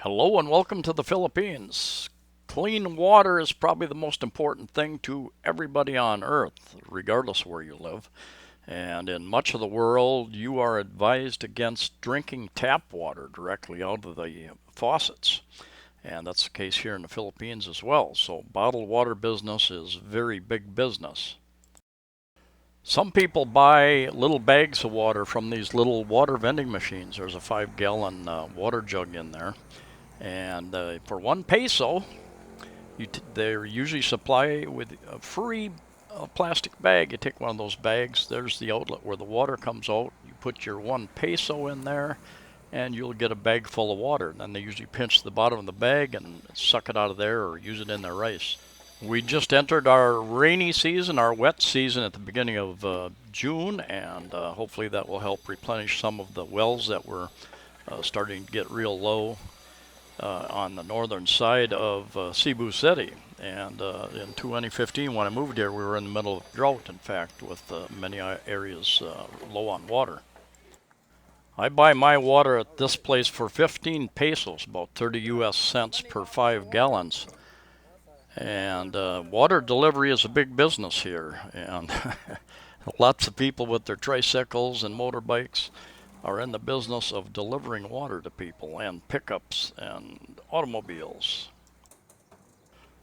Hello and welcome to the Philippines. Clean water is probably the most important thing to everybody on earth, regardless of where you live. And in much of the world, you are advised against drinking tap water directly out of the faucets. And that's the case here in the Philippines as well. So bottled water business is very big business. Some people buy little bags of water from these little water vending machines. There's a 5-gallon water jug in there. And for 1 peso, they're usually supply with a free plastic bag. You take one of those bags, there's the outlet where the water comes out. You put your 1 peso in there, and you'll get a bag full of water. And then they usually pinch the bottom of the bag and suck it out of there or use it in their rice. We just entered our rainy season, our wet season at the beginning of June, and hopefully that will help replenish some of the wells that were starting to get real low on the northern side of Cebu City. And in 2015, when I moved here, we were in the middle of drought, in fact, with many areas low on water. I buy my water at this place for 15 pesos, about 30 US cents per 5 gallons. And water delivery is a big business here, and lots of people with their tricycles and motorbikes are in the business of delivering water to people, and pickups and automobiles.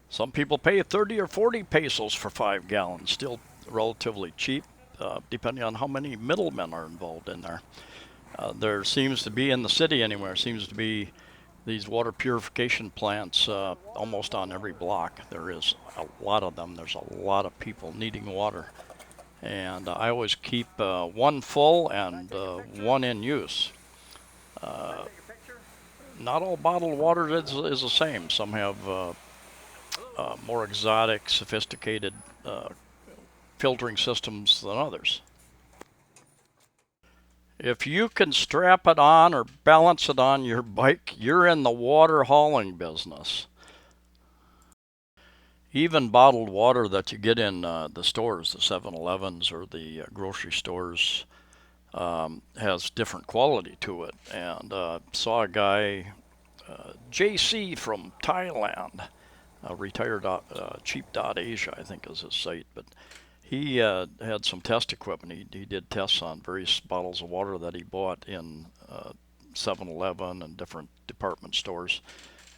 Some people pay 30 or 40 pesos for 5 gallons, still relatively cheap, depending on how many middlemen are involved in there. There seems to be, in the city anywhere, seems to be these water purification plants almost on every block. There is a lot of them. There's a lot of people needing water. And I always keep one full and one in use. Not all bottled water is the same. Some have more exotic, sophisticated filtering systems than others. If you can strap it on or balance it on your bike, you're in the water hauling business. Even bottled water that you get in the stores, the 7-Elevens or the grocery stores, has different quality to it. And saw a guy, JC from Thailand, retired cheap.asia, I think is his site, but he had some test equipment. He did tests on various bottles of water that he bought in 7-Eleven and different department stores,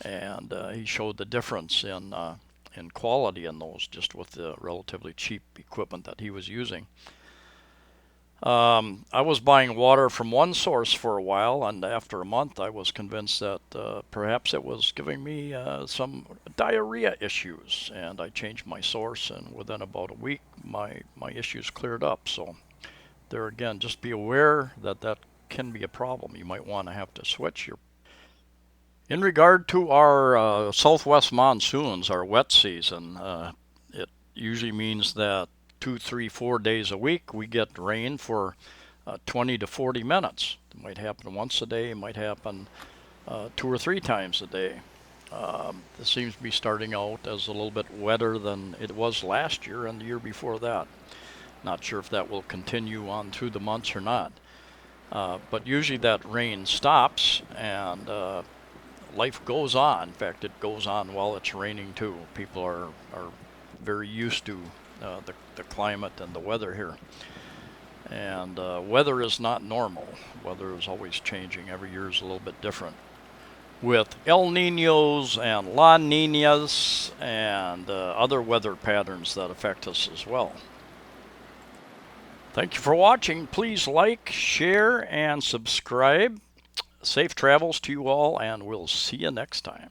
and he showed the difference in quality in those, just with the relatively cheap equipment that he was using. I was buying water from one source for a while, and after a month I was convinced that perhaps it was giving me some diarrhea issues, and I changed my source, and within about a week my issues cleared up. So there again, just be aware that that can be a problem. You might want to have to switch your. In regard to our southwest monsoons, our wet season, it usually means that 2, 3, 4 days a week we get rain for 20 to 40 minutes. It might happen once a day, it might happen 2 or 3 times a day. This seems to be starting out as a little bit wetter than it was last year and the year before that. Not sure if that will continue on through the months or not. But usually that rain stops and life goes on. In fact, it goes on while it's raining too. People are very used to the climate and the weather here. And weather is not normal. Weather is always changing. Every year is a little bit different, with El Niños and La Niñas and other weather patterns that affect us as well. Thank you for watching. Please like, share, and subscribe. Safe travels to you all, and we'll see you next time.